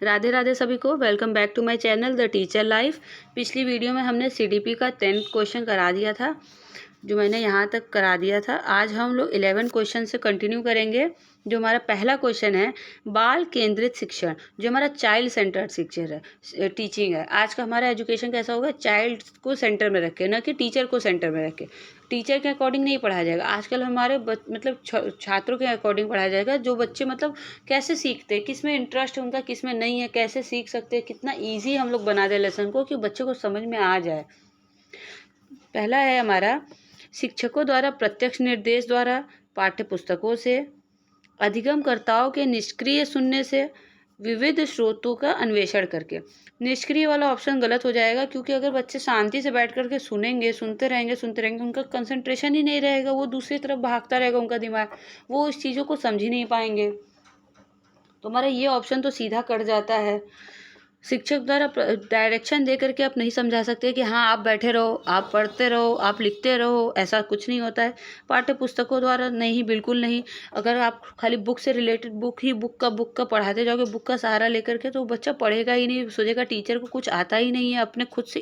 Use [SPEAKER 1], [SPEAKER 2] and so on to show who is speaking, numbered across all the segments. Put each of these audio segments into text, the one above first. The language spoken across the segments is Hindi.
[SPEAKER 1] राधे राधे सभी को। Welcome back to my channel the teacher life. पिछली वीडियो में हमने सीडीपी का 10th क्वेश्चन करा दिया था, जो मैंने यहाँ तक करा दिया था। आज हम लोग 11 क्वेश्चन से कंटिन्यू करेंगे। जो हमारा पहला क्वेश्चन है, बाल केंद्रित शिक्षण, जो हमारा चाइल्ड सेंटर्ड शिक्षण है, टीचिंग है। आज का हमारा एजुकेशन कैसा होगा, चाइल्ड को सेंटर में रख के, न कि टीचर को सेंटर में रख के। टीचर के अकॉर्डिंग नहीं पढ़ाया जाएगा आजकल हमारे मतलब छात्रों के अकॉर्डिंग पढ़ाया जाएगा। जो बच्चे मतलब कैसे सीखते हैं, किस में इंटरेस्ट है उनका, किस में नहीं है, कैसे सीख सकते हैं, कितना ईजी हम लोग बना दें लेसन को कि बच्चे को समझ में आ जाए। पहला है हमारा, शिक्षकों द्वारा प्रत्यक्ष निर्देश द्वारा, पाठ्य पुस्तकों से, अधिगमकर्ताओं के निष्क्रिय सुनने से, विविध स्रोतों का अन्वेषण करके। निष्क्रिय वाला ऑप्शन गलत हो जाएगा, क्योंकि अगर बच्चे शांति से बैठ करके सुनेंगे, सुनते रहेंगे, उनका कंसंट्रेशन ही नहीं रहेगा, वो दूसरी तरफ भागता रहेगा उनका दिमाग, वो इस चीज़ों को समझ ही नहीं पाएंगे। तो हमारा ये ऑप्शन तो सीधा कट जाता है। शिक्षक द्वारा डायरेक्शन दे करके आप नहीं समझा सकते कि हाँ आप बैठे रहो, आप पढ़ते रहो, आप लिखते रहो, ऐसा कुछ नहीं होता है। पाठ्य पुस्तकों द्वारा नहीं, बिल्कुल नहीं। अगर आप खाली बुक से रिलेटेड बुक का पढ़ाते जाओगे, बुक का सहारा लेकर के, तो बच्चा पढ़ेगा ही नहीं, सोचेगा टीचर को कुछ आता ही नहीं है। अपने खुद से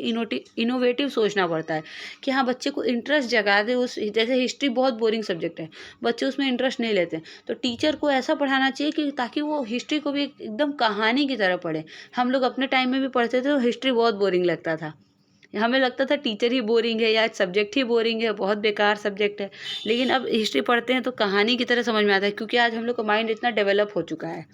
[SPEAKER 1] इनोवेटिव सोचना पड़ता है कि हाँ बच्चे को इंटरेस्ट जगा दे उस, जैसे हिस्ट्री बहुत बोरिंग सब्जेक्ट है, बच्चे उसमें इंटरेस्ट नहीं लेते, तो टीचर को ऐसा पढ़ाना चाहिए कि ताकि वो हिस्ट्री को भी एकदम कहानी की तरह पढ़े। हम लोग अपने टाइम में भी पढ़ते थे तो हिस्ट्री बहुत बोरिंग लगता था, हमें लगता था टीचर ही बोरिंग है या सब्जेक्ट ही बोरिंग है, बहुत बेकार सब्जेक्ट है। लेकिन अब हिस्ट्री पढ़ते हैं तो कहानी की तरह समझ में आता है, क्योंकि आज हम लोग का माइंड इतना डेवलप हो चुका है।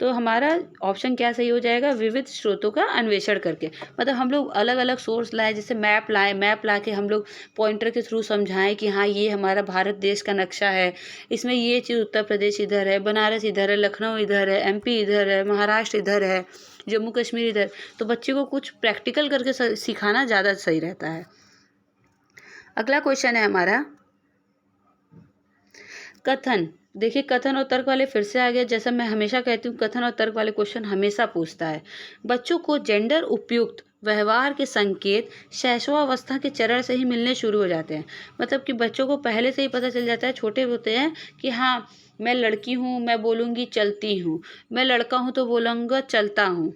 [SPEAKER 1] तो हमारा ऑप्शन क्या सही हो जाएगा, विविध स्रोतों का अन्वेषण करके। मतलब हम लोग अलग अलग सोर्स लाए, जैसे मैप लाए, मैप ला के हम लोग पॉइंटर के थ्रू समझाएं कि हाँ ये हमारा भारत देश का नक्शा है, इसमें ये चीज़, उत्तर प्रदेश इधर है, बनारस इधर है, लखनऊ इधर है, एमपी इधर है, महाराष्ट्र इधर है, जम्मू कश्मीर इधर। तो बच्चे को कुछ प्रैक्टिकल करके सिखाना ज़्यादा सही रहता है। अगला क्वेश्चन है हमारा, कथन। देखिए कथन और तर्क वाले फिर से आ गया। जैसा मैं हमेशा कहती हूँ, कथन और तर्क वाले क्वेश्चन हमेशा पूछता है। बच्चों को जेंडर उपयुक्त व्यवहार के संकेत शैशवावस्था के चरण से ही मिलने शुरू हो जाते हैं। मतलब कि बच्चों को पहले से ही पता चल जाता है, छोटे होते हैं, कि हाँ मैं लड़की हूँ, मैं बोलूँगी चलती हूँ, मैं लड़का हूँ तो बोलूँगा चलता हूँ।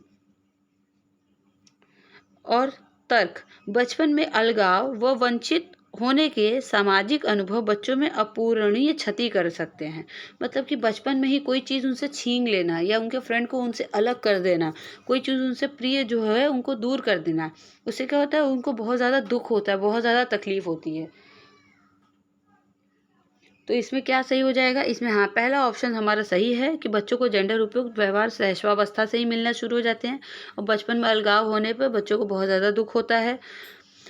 [SPEAKER 1] और तर्क, बचपन में अलगाव व वंचित होने के सामाजिक अनुभव बच्चों में अपूरणीय क्षति कर सकते हैं। मतलब कि बचपन में ही कोई चीज़ उनसे छीन लेना, या उनके फ्रेंड को उनसे अलग कर देना, कोई चीज़ उनसे प्रिय जो है उनको दूर कर देना, उससे क्या होता है, उनको बहुत ज़्यादा दुख होता है, बहुत ज़्यादा तकलीफ होती है। तो इसमें क्या सही हो जाएगा, इसमें हाँ पहला ऑप्शन हमारा सही है कि बच्चों को जेंडर उपयुक्त व्यवहार शैशवावस्था से ही मिलना शुरू हो जाते हैं, और बचपन में अलगाव होने पर बच्चों को बहुत ज़्यादा दुख होता है।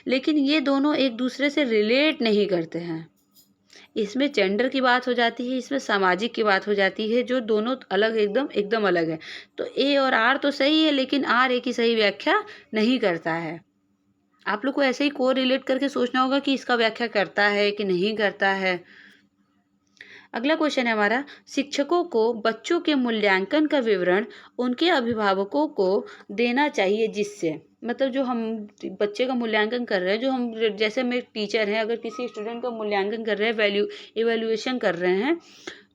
[SPEAKER 1] लेकिन ये दोनों एक दूसरे से रिलेट नहीं करते हैं। इसमें जेंडर की बात हो जाती है, इसमें सामाजिक की बात हो जाती है, जो दोनों अलग, एकदम अलग है। तो ए और आर तो सही है, लेकिन आर ए की सही व्याख्या नहीं करता है। आप लोग को ऐसे ही को रिलेट करके सोचना होगा कि इसका व्याख्या करता है कि नहीं करता है। अगला क्वेश्चन है हमारा, शिक्षकों को बच्चों के मूल्यांकन का विवरण उनके अभिभावकों को देना चाहिए, जिससे, मतलब जो हम बच्चे का मूल्यांकन कर रहे हैं, जो हम, जैसे मैं टीचर हैं, अगर किसी स्टूडेंट का मूल्यांकन कर रहे हैं, इवैल्यूएशन कर रहे हैं,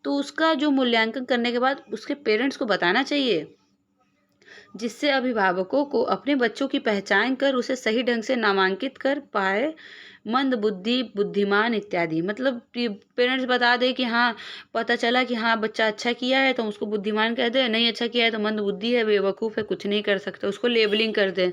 [SPEAKER 1] तो उसका जो मूल्यांकन करने के बाद उसके पेरेंट्स को बताना चाहिए, जिससे अभिभावकों को अपने बच्चों की पहचान कर उसे सही ढंग से नामांकित कर पाए। मंद बुद्धि, बुद्धिमान इत्यादि। मतलब पेरेंट्स बता दे कि हाँ, पता चला कि हाँ बच्चा अच्छा किया है तो उसको बुद्धिमान कह दे, नहीं अच्छा किया है तो मंद बुद्धि है, बेवकूफ़ है, कुछ नहीं कर सकता, उसको लेबलिंग कर दे।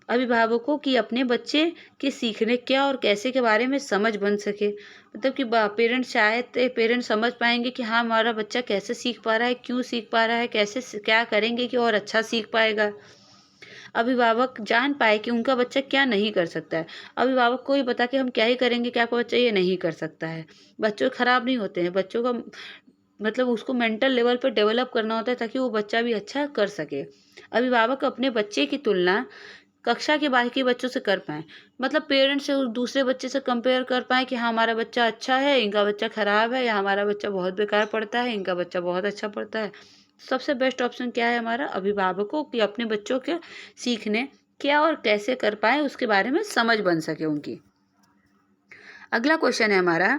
[SPEAKER 1] अभिभावकों की अपने बच्चे के सीखने क्या और कैसे के बारे में समझ बन सके। मतलब कि पेरेंट्स चाहे तो पेरेंट्स समझ पाएंगे कि हाँ हमारा बच्चा कैसे सीख पा रहा है, क्यों सीख पा रहा है, कैसे क्या करेंगे कि और अच्छा सीख पाएगा। अभिभावक जान पाए कि उनका बच्चा क्या नहीं कर सकता है। अभिभावक को ही बता के हम क्या ही करेंगे कि आपका बच्चा ये नहीं कर सकता है। बच्चों खराब नहीं होते हैं, बच्चों का मतलब उसको मेंटल लेवल पर डेवलप करना होता है, ताकि वो बच्चा भी अच्छा कर सके। अभिभावक अपने बच्चे की तुलना कक्षा के बाकी बच्चों से कर पाएँ। मतलब पेरेंट्स से उस दूसरे बच्चे से कंपेयर कर पाएँ कि हाँ हमारा बच्चा अच्छा है, इनका बच्चा खराब है, या हमारा बच्चा बहुत बेकार पढ़ता है, इनका बच्चा बहुत अच्छा पढ़ता है। सबसे बेस्ट ऑप्शन क्या है हमारा, अभिभावकों की अपने बच्चों के सीखने क्या और कैसे कर पाएँ उसके बारे में समझ बन सके उनकी। अगला क्वेश्चन है हमारा,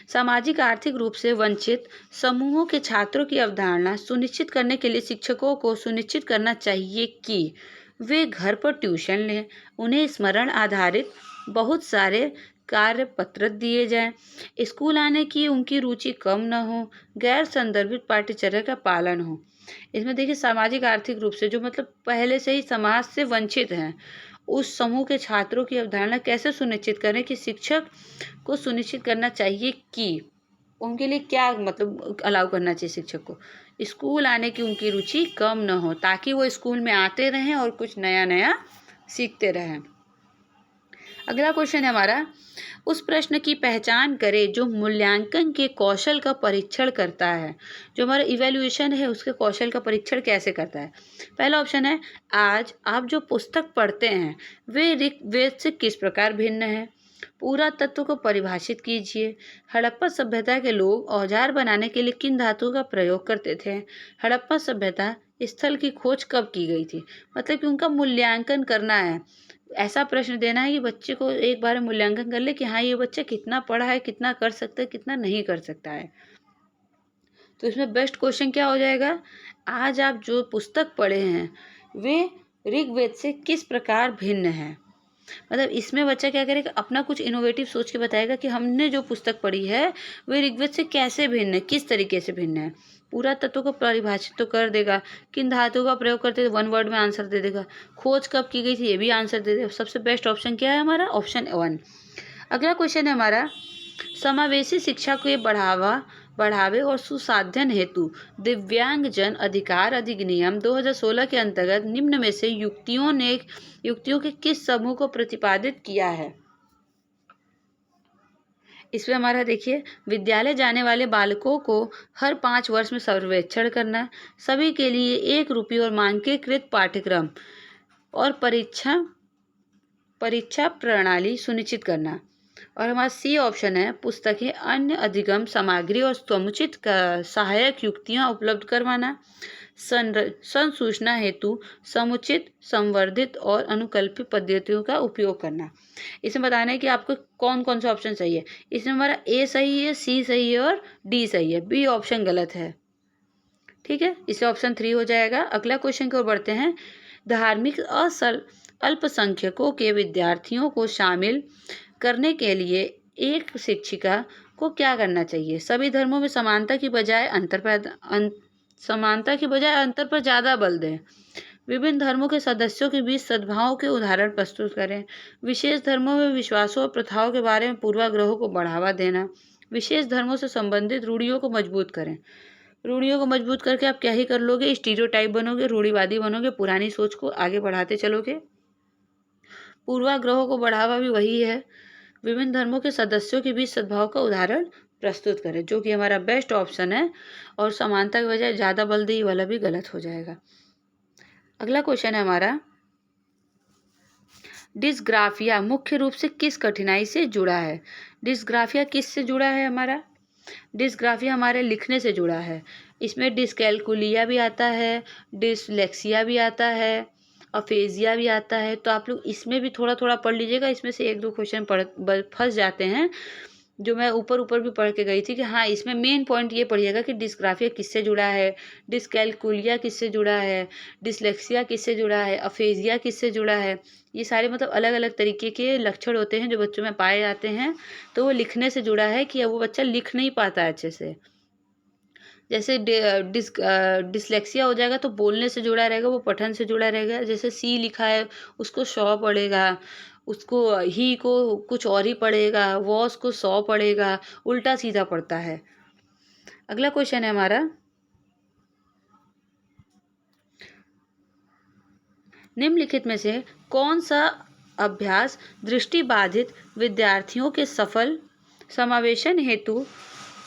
[SPEAKER 1] सामाजिक आर्थिक रूप से वंचित समूहों के छात्रों की अवधारणा सुनिश्चित करने के लिए शिक्षकों को सुनिश्चित करना चाहिए कि वे घर पर ट्यूशन लें, उन्हें स्मरण आधारित बहुत सारे कार्य पत्र दिए जाएं, स्कूल आने की उनकी रुचि कम न हो, गैर संदर्भित पाठ्यचर्या का पालन हो। इसमें देखिए सामाजिक आर्थिक रूप से जो मतलब पहले से ही समाज से वंचित हैं, उस समूह के छात्रों की अवधारणा कैसे सुनिश्चित करें कि शिक्षक को सुनिश्चित करना चाहिए कि उनके लिए क्या मतलब अलाउ करना चाहिए शिक्षक को, स्कूल आने की उनकी रुचि कम न हो, ताकि वो स्कूल में आते रहें और कुछ नया नया सीखते रहें। अगला क्वेश्चन है हमारा, उस प्रश्न की पहचान करें जो मूल्यांकन के कौशल का परीक्षण करता है। जो हमारा इवैल्यूएशन है उसके कौशल का परीक्षण कैसे करता है। पहला ऑप्शन है, आज आप जो पुस्तक पढ़ते हैं वे ऋग्वेद से किस प्रकार भिन्न है। पूरा तत्व को परिभाषित कीजिए। हड़प्पा सभ्यता के लोग औजार बनाने के लिए किन धातुओं का प्रयोग करते थे। हड़प्पा सभ्यता स्थल की खोज कब की गई थी। मतलब कि उनका मूल्यांकन करना है, ऐसा प्रश्न देना है कि बच्चे को एक बार मूल्यांकन कर ले कि हाँ ये बच्चा कितना पढ़ा है, कितना कर सकता है, कितना नहीं कर सकता है। तो इसमें बेस्ट क्वेश्चन क्या हो जाएगा, आज आप जो पुस्तक पढ़े हैं वे ऋग्वेद से किस प्रकार भिन्न है। मतलब इसमें बच्चा क्या करेगा, अपना कुछ इनोवेटिव सोच के बताएगा कि हमने जो पुस्तक पढ़ी है वे ऋग्वेद से कैसे भिन्न है, किस तरीके से भिन्न है। पूरा तत्व को परिभाषित तो कर देगा, किन धातुओं का प्रयोग करते थे वन वर्ड में आंसर दे देगा, खोज कब की गई थी ये भी आंसर दे देगा। सबसे बेस्ट ऑप्शन क्या है हमारा, ऑप्शन 1। अगला क्वेश्चन है हमारा, समावेशी शिक्षा को बढ़ावे और सुसाध्यन हेतु दिव्यांग जन अधिकार अधिनियम 2016 के अंतर्गत निम्न में से युक्तियों के किस समूह को प्रतिपादित किया है। इसमें हमारा देखिए, विद्यालय जाने वाले बालकों को हर 5 वर्ष में सर्वेक्षण करना, सभी के लिए ₹1 और मानकीकृत पाठ्यक्रम और परीक्षा प्रणाली सुनिश्चित करना। और हमारा सी ऑप्शन है, पुस्तकें, अन्य अधिगम सामग्री और समुचित सहायक युक्तियां उपलब्ध करवाना, संसूचना हेतु समुचित, संवर्धित और अनुकल्पित पद्धतियों का उपयोग करना। इसमें बताना है कि आपको कौन कौन सा ऑप्शन सही है। इसमें हमारा ए सही है, सी सही है और डी सही है, बी ऑप्शन गलत है। ठीक है, इससे ऑप्शन 3 हो जाएगा। अगला क्वेश्चन की ओर बढ़ते हैं, धार्मिक अल्पसंख्यकों के विद्यार्थियों को शामिल करने के लिए एक शिक्षिका को क्या करना चाहिए। सभी धर्मों में समानता की बजाय अंतर पर ज़्यादा बल दें। विभिन्न धर्मों के सदस्यों के बीच सद्भाव के उदाहरण प्रस्तुत करें। विशेष धर्मों में विश्वासों और प्रथाओं के बारे में पूर्वाग्रहों को बढ़ावा देना। विशेष धर्मों से संबंधित रूढ़ियों को मजबूत करें। रूढ़ियों को मजबूत करके आप क्या ही कर लोगे, स्टीरियोटाइप बनोगे, रूढ़िवादी बनोगे, पुरानी सोच को आगे बढ़ाते चलोगे। पूर्वाग्रहों को बढ़ावा भी वही है, विभिन्न धर्मों के सदस्यों के बीच सद्भाव का उदाहरण प्रस्तुत करें, जो कि हमारा बेस्ट ऑप्शन है। और समानता की बजाय ज़्यादा बलदेही वाला भी गलत हो जाएगा। अगला क्वेश्चन है हमारा, डिस्ग्राफिया मुख्य रूप से किस कठिनाई से जुड़ा है। डिस्ग्राफिया किस से जुड़ा है हमारा, डिस्ग्राफिया हमारे लिखने से जुड़ा है। इसमें डिस्कैल्कुलिया भी आता है, डिसलेक्सिया भी आता है, अफेजिया भी आता है। तो आप लोग इसमें भी थोड़ा थोड़ा पढ़ लीजिएगा, इसमें से 1-2 क्वेश्चन फंस जाते हैं, जो मैं ऊपर भी पढ़ के गई थी कि हाँ इसमें मेन पॉइंट ये पढ़िएगा कि डिस्ग्राफिया किससे जुड़ा है, डिस्कैल्कुलिया किससे जुड़ा है, डिसलेक्सिया किससे जुड़ा है, अफेजिया किससे जुड़ा है। ये सारे मतलब अलग अलग तरीके के लक्षण होते हैं जो बच्चों में पाए जाते हैं। तो वो लिखने से जुड़ा है कि वो बच्चा लिख नहीं पाता है अच्छे से। जैसे डिसलेक्सिया हो जाएगा तो बोलने से जुड़ा रहेगा, वो पठन से जुड़ा रहेगा। जैसे सी लिखा है उसको शॉ पढ़ेगा, उसको ही को कुछ और ही पढ़ेगा, वॉस को सौ पढ़ेगा, उल्टा सीधा पढ़ता है। अगला क्वेश्चन है हमारा, निम्नलिखित में से कौन सा अभ्यास दृष्टिबाधित विद्यार्थियों के सफल समावेशन हेतु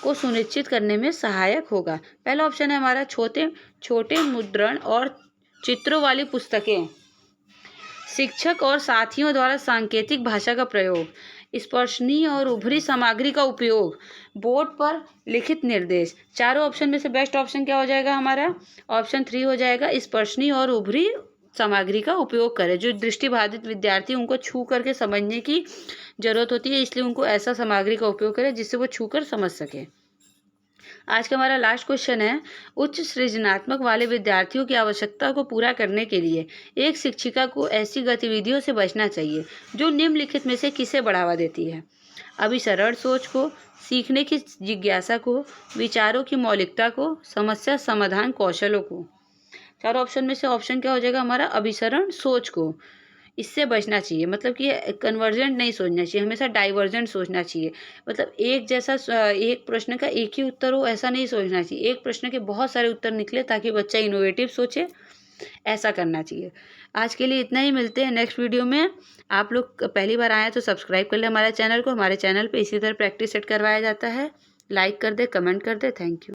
[SPEAKER 1] को सुनिश्चित करने में सहायक होगा। पहला ऑप्शन है हमारा, छोटे मुद्रण और चित्रों वाली पुस्तकें, शिक्षक और साथियों द्वारा सांकेतिक भाषा का प्रयोग, स्पर्शनीय और उभरी सामग्री का उपयोग, बोर्ड पर लिखित निर्देश। चारों ऑप्शन में से बेस्ट ऑप्शन क्या हो जाएगा हमारा, ऑप्शन 3 हो जाएगा, स्पर्शनीय और उभरी सामग्री का उपयोग करें। जो दृष्टिबाधित विद्यार्थी उनको छू करके समझने की ज़रूरत होती है, इसलिए उनको ऐसा सामग्री का उपयोग करें जिससे वो छू कर समझ सकें। आज का हमारा लास्ट क्वेश्चन है, उच्च सृजनात्मक वाले विद्यार्थियों की आवश्यकता को पूरा करने के लिए एक शिक्षिका को ऐसी गतिविधियों से बचना चाहिए जो निम्नलिखित में से किसे बढ़ावा देती है? अभिसरण सोच को, सीखने की जिज्ञासा को, विचारों की मौलिकता को, समस्या समाधान कौशलों को। चारों ऑप्शन में से ऑप्शन क्या हो जाएगा हमारा? अभिसरण सोच को। इससे बचना चाहिए, मतलब कि कन्वर्जेंट नहीं सोचना चाहिए, हमेशा डाइवर्जेंट सोचना चाहिए। मतलब एक जैसा एक प्रश्न का एक ही उत्तर हो ऐसा नहीं सोचना चाहिए, एक प्रश्न के बहुत सारे उत्तर निकले ताकि बच्चा इनोवेटिव सोचे, ऐसा करना चाहिए। आज के लिए इतना ही, मिलते हैं नेक्स्ट वीडियो में। आप लोग पहली बार आए हैं तो सब्सक्राइब कर ले हमारे चैनल को। हमारे चैनल पे इसी तरह प्रैक्टिस सेट करवाया जाता है। लाइक कर दे, कमेंट कर दे। Thank you.